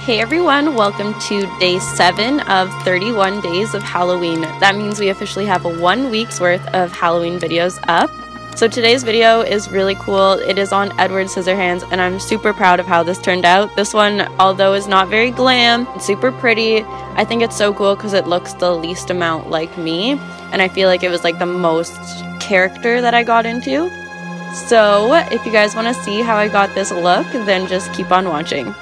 Hey everyone, welcome to day 7 of 31 days of Halloween. That means we officially have 1 week's worth of Halloween videos up. So today's video is really cool. It is on Edward Scissorhands and I'm super proud of how this turned out. This one, although is not very glam, it's super pretty. I think it's so cool because it looks the least amount like me, and I feel like it was like the most character that I got into. So if you guys want to see how I got this look, then just keep on watching.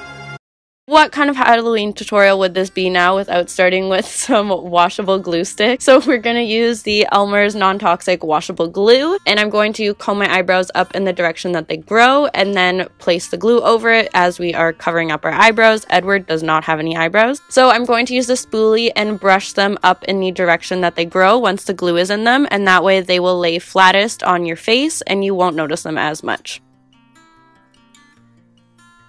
What kind of Halloween tutorial would this be now without starting with some washable glue stick? So we're going to use the Elmer's non-toxic washable glue, and I'm going to comb my eyebrows up in the direction that they grow and then place the glue over it as we are covering up our eyebrows. Edward does not have any eyebrows. So I'm going to use the spoolie and brush them up in the direction that they grow once the glue is in them, and that way they will lay flattest on your face and you won't notice them as much.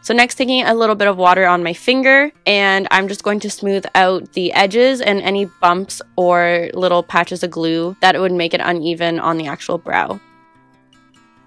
So next, taking a little bit of water on my finger, and I'm just going to smooth out the edges and any bumps or little patches of glue that would make it uneven on the actual brow.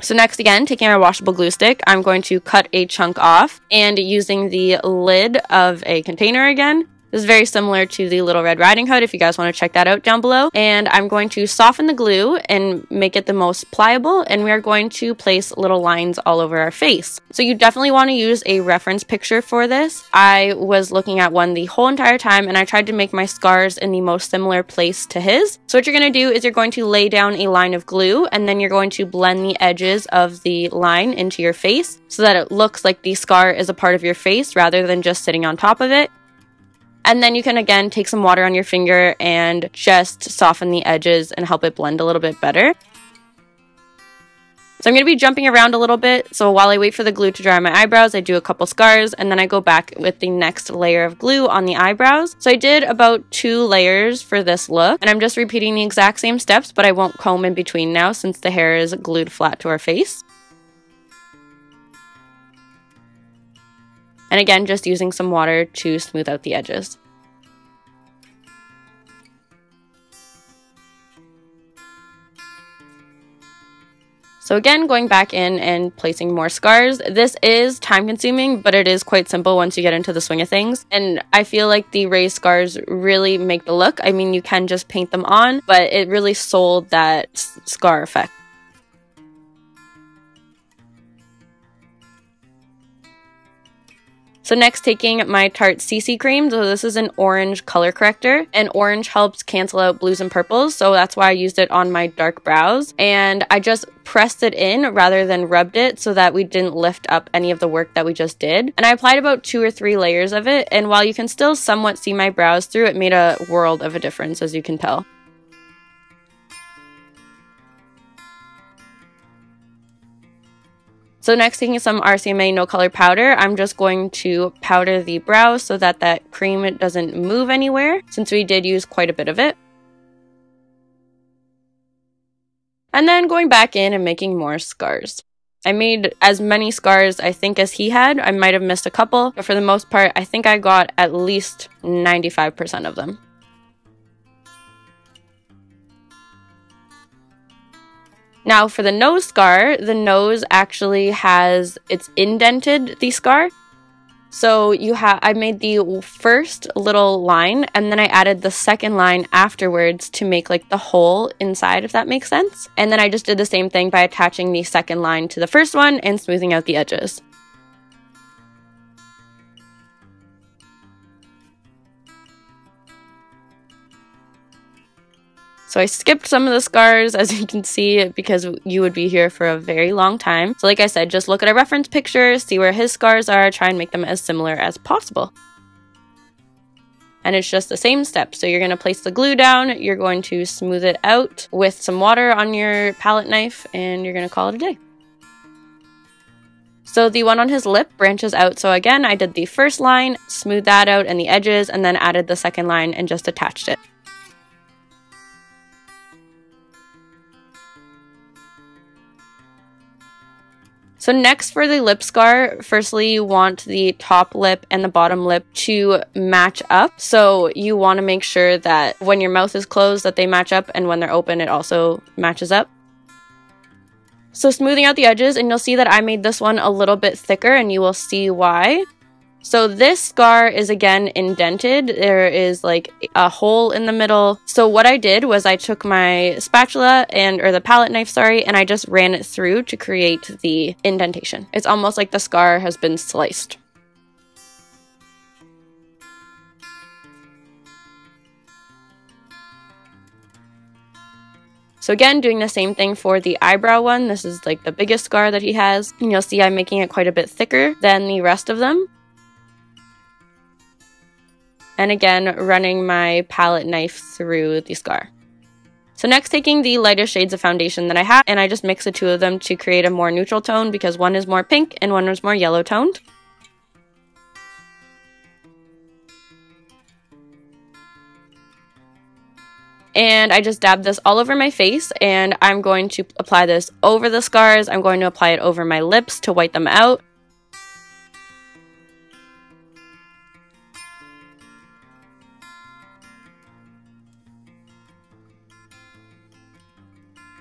So next, again, taking our washable glue stick, I'm going to cut a chunk off, and using the lid of a container again. This is very similar to the Little Red Riding Hood if you guys want to check that out down below. And I'm going to soften the glue and make it the most pliable, and we are going to place little lines all over our face. So you definitely want to use a reference picture for this. I was looking at one the whole entire time, and I tried to make my scars in the most similar place to his. So what you're going to do is you're going to lay down a line of glue, and then you're going to blend the edges of the line into your face so that it looks like the scar is a part of your face rather than just sitting on top of it. And then you can again take some water on your finger and just soften the edges and help it blend a little bit better. So I'm going to be jumping around a little bit. So while I wait for the glue to dry on my eyebrows, I do a couple scars and then I go back with the next layer of glue on the eyebrows. So I did about 2 layers for this look, and I'm just repeating the exact same steps, but I won't comb in between now since the hair is glued flat to our face. And again, just using some water to smooth out the edges. So again, going back in and placing more scars. This is time consuming, but it is quite simple once you get into the swing of things. And I feel like the raised scars really make the look. I mean, you can just paint them on, but it really sold that scar effect. So next, taking my Tarte CC cream. So this is an orange color corrector, and orange helps cancel out blues and purples. So that's why I used it on my dark brows. And I just pressed it in rather than rubbed it so that we didn't lift up any of the work that we just did. And I applied about 2 or 3 layers of it. And while you can still somewhat see my brows through, it made a world of a difference, as you can tell. So next, taking some RCMA no color powder, I'm just going to powder the brows so that that cream doesn't move anywhere, since we did use quite a bit of it. And then going back in and making more scars. I made as many scars, I think, as he had. I might have missed a couple, but for the most part, I think I got at least 95% of them. Now for the nose scar, the nose actually has, it's indented, the scar. So I made the first little line and then I added the second line afterwards to make like the hole inside, if that makes sense. And then I just did the same thing by attaching the second line to the first one and smoothing out the edges. So I skipped some of the scars, as you can see, because you would be here for a very long time. So like I said, just look at a reference picture, see where his scars are, try and make them as similar as possible. And it's just the same steps. So you're going to place the glue down, you're going to smooth it out with some water on your palette knife, and you're going to call it a day. So the one on his lip branches out. So again, I did the first line, smoothed that out and the edges, and then added the second line and just attached it. So next for the lip scar, firstly you want the top lip and the bottom lip to match up. So you want to make sure that when your mouth is closed that they match up, and when they're open it also matches up. So smoothing out the edges, and you'll see that I made this one a little bit thicker, and you will see why. So this scar is again indented. There is like a hole in the middle. So what I did was I took my spatula or the palette knife, sorry, and I just ran it through to create the indentation. It's almost like the scar has been sliced. So again, doing the same thing for the eyebrow one. This is like the biggest scar that he has. And you'll see I'm making it quite a bit thicker than the rest of them. And again, running my palette knife through the scar. So next, taking the lightest shades of foundation that I have, and I just mix the two of them to create a more neutral tone because one is more pink and one is more yellow toned. And I just dabbed this all over my face, and I'm going to apply this over the scars. I'm going to apply it over my lips to white them out.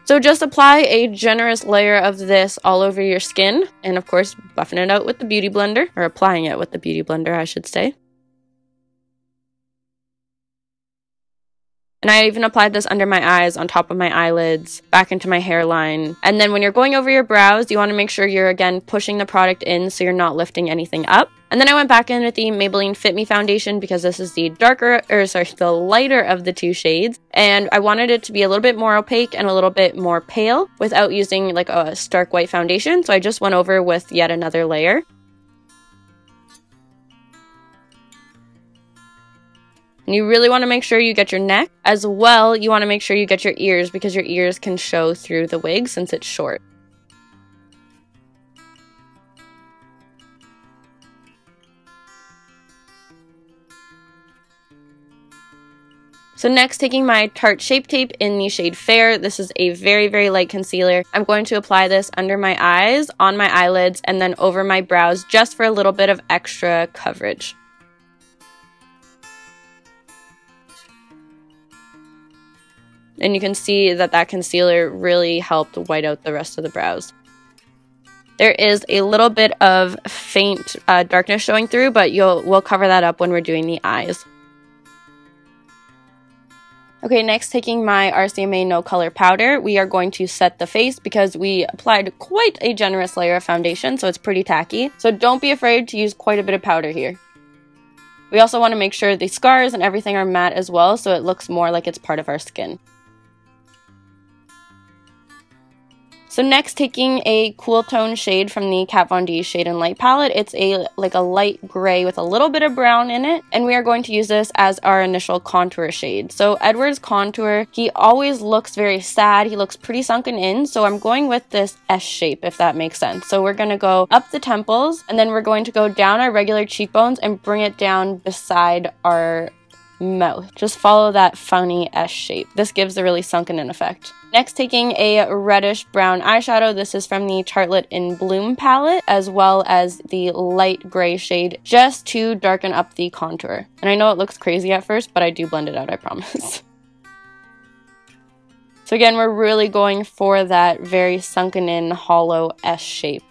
So just apply a generous layer of this all over your skin, and of course buffing it out with the Beauty Blender, or applying it with the Beauty Blender, I should say. And I even applied this under my eyes, on top of my eyelids, back into my hairline. And then when you're going over your brows, you want to make sure you're, again, pushing the product in so you're not lifting anything up. And then I went back in with the Maybelline Fit Me Foundation because this is the the lighter of the two shades. And I wanted it to be a little bit more opaque and a little bit more pale without using like a stark white foundation. So I just went over with yet another layer. And you really want to make sure you get your neck. As well, you want to make sure you get your ears because your ears can show through the wig since it's short. So next, taking my Tarte Shape Tape in the shade Fair. This is a very, very light concealer. I'm going to apply this under my eyes, on my eyelids, and then over my brows just for a little bit of extra coverage. And you can see that that concealer really helped white out the rest of the brows. There is a little bit of faint darkness showing through, but we'll cover that up when we're doing the eyes. Okay, next, taking my RCMA No Color Powder, we are going to set the face because we applied quite a generous layer of foundation, so it's pretty tacky. So don't be afraid to use quite a bit of powder here. We also want to make sure the scars and everything are matte as well, so it looks more like it's part of our skin. So next, taking a cool tone shade from the Kat Von D Shade and Light palette. It's like a light gray with a little bit of brown in it, and we are going to use this as our initial contour shade. So Edward's contour, he always looks very sad. He looks pretty sunken in, so I'm going with this S shape, if that makes sense. So we're going to go up the temples, and then we're going to go down our regular cheekbones and bring it down beside our mouth. Just follow that funny S shape. This gives a really sunken in effect. Next, taking a reddish brown eyeshadow. This is from the Tartlette in Bloom palette, as well as the light gray shade, just to darken up the contour. And I know it looks crazy at first, but I do blend it out, I promise. So again, we're really going for that very sunken in, hollow S shape.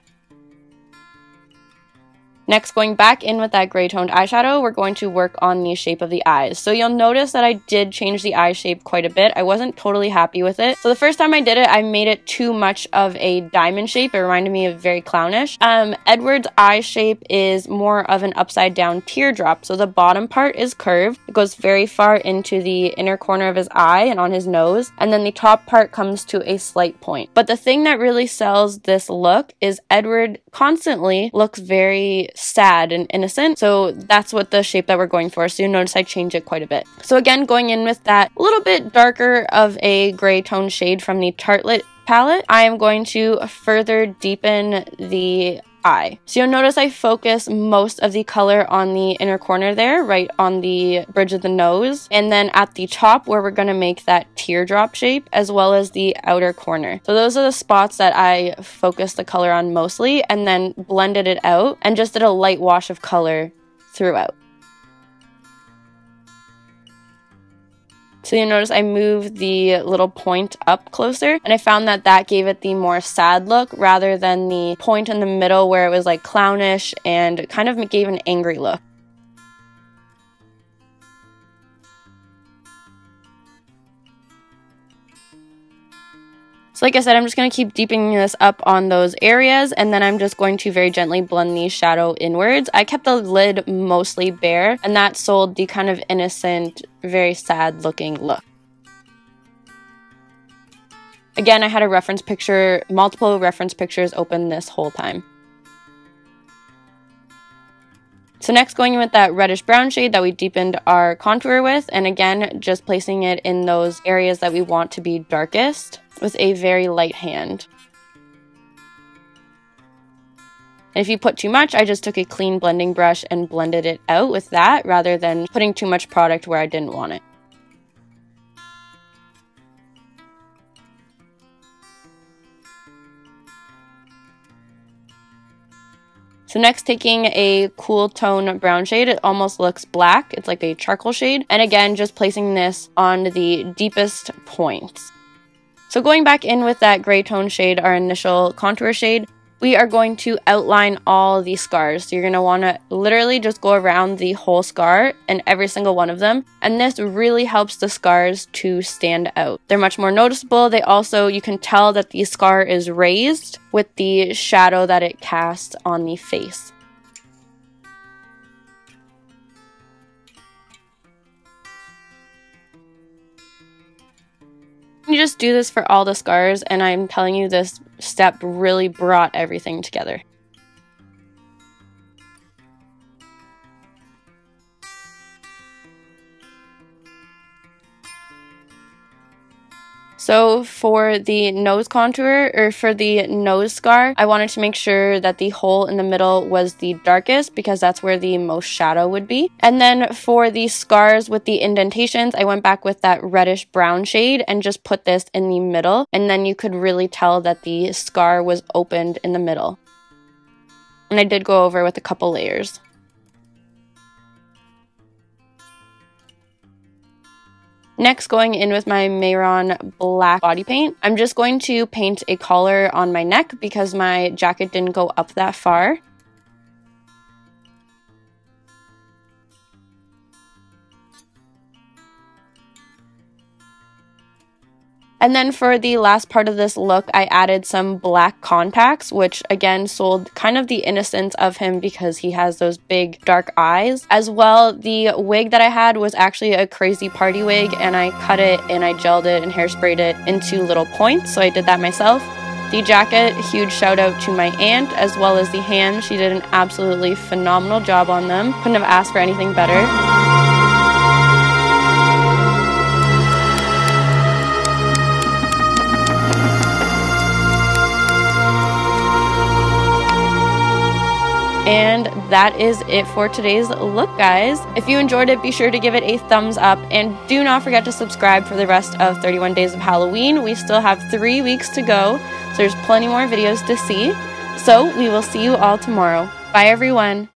Next, going back in with that gray toned eyeshadow, we're going to work on the shape of the eyes. So you'll notice that I did change the eye shape quite a bit. I wasn't totally happy with it. So the first time I did it, I made it too much of a diamond shape. It reminded me of very clownish. Edward's eye shape is more of an upside down teardrop. So the bottom part is curved. It goes very far into the inner corner of his eye and on his nose. And then the top part comes to a slight point. But the thing that really sells this look is Edward constantly looks very sad and innocent, so that's what the shape that we're going for. So you notice I change it quite a bit. So again, going in with that little bit darker of a gray tone shade from the Tartlette palette, I am going to further deepen the eye. So you'll notice I focus most of the color on the inner corner there, right on the bridge of the nose, and then at the top where we're going to make that teardrop shape, as well as the outer corner. So those are the spots that I focused the color on mostly, and then blended it out and just did a light wash of color throughout. So you'll notice I moved the little point up closer, and I found that that gave it the more sad look rather than the point in the middle where it was like clownish and kind of gave an angry look. So like I said, I'm just going to keep deepening this up on those areas, and then I'm just going to very gently blend the shadow inwards. I kept the lid mostly bare, and that sold the kind of innocent, very sad looking look. Again, I had a reference picture, multiple reference pictures open this whole time. So next, going in with that reddish brown shade that we deepened our contour with, and again, just placing it in those areas that we want to be darkest with a very light hand. And if you put too much, I just took a clean blending brush and blended it out with that rather than putting too much product where I didn't want it. So next, taking a cool tone brown shade, it almost looks black, it's like a charcoal shade, and again just placing this on the deepest points. So going back in with that gray tone shade, our initial contour shade, we are going to outline all the scars. So you're going to want to literally just go around the whole scar and every single one of them. And this really helps the scars to stand out. They're much more noticeable. They also, you can tell that the scar is raised with the shadow that it casts on the face. You just do this for all the scars, and I'm telling you, this step really brought everything together. So for the nose contour, or for the nose scar, I wanted to make sure that the hole in the middle was the darkest because that's where the most shadow would be. And then for the scars with the indentations, I went back with that reddish brown shade and just put this in the middle. And then you could really tell that the scar was opened in the middle. And I did go over with a couple layers. Next, going in with my Mehron black body paint, I'm just going to paint a collar on my neck because my jacket didn't go up that far. And then for the last part of this look, I added some black contacts, which again sold kind of the innocence of him because he has those big dark eyes. As well, the wig that I had was actually a crazy party wig, and I cut it and I gelled it and hairsprayed it into little points, so I did that myself. The jacket, huge shout out to my aunt, as well as the hands. She did an absolutely phenomenal job on them. Couldn't have asked for anything better. And that is it for today's look, guys. If you enjoyed it, be sure to give it a thumbs up, and do not forget to subscribe for the rest of 31 Days of Halloween. We still have 3 weeks to go, so there's plenty more videos to see. So we will see you all tomorrow. Bye, everyone.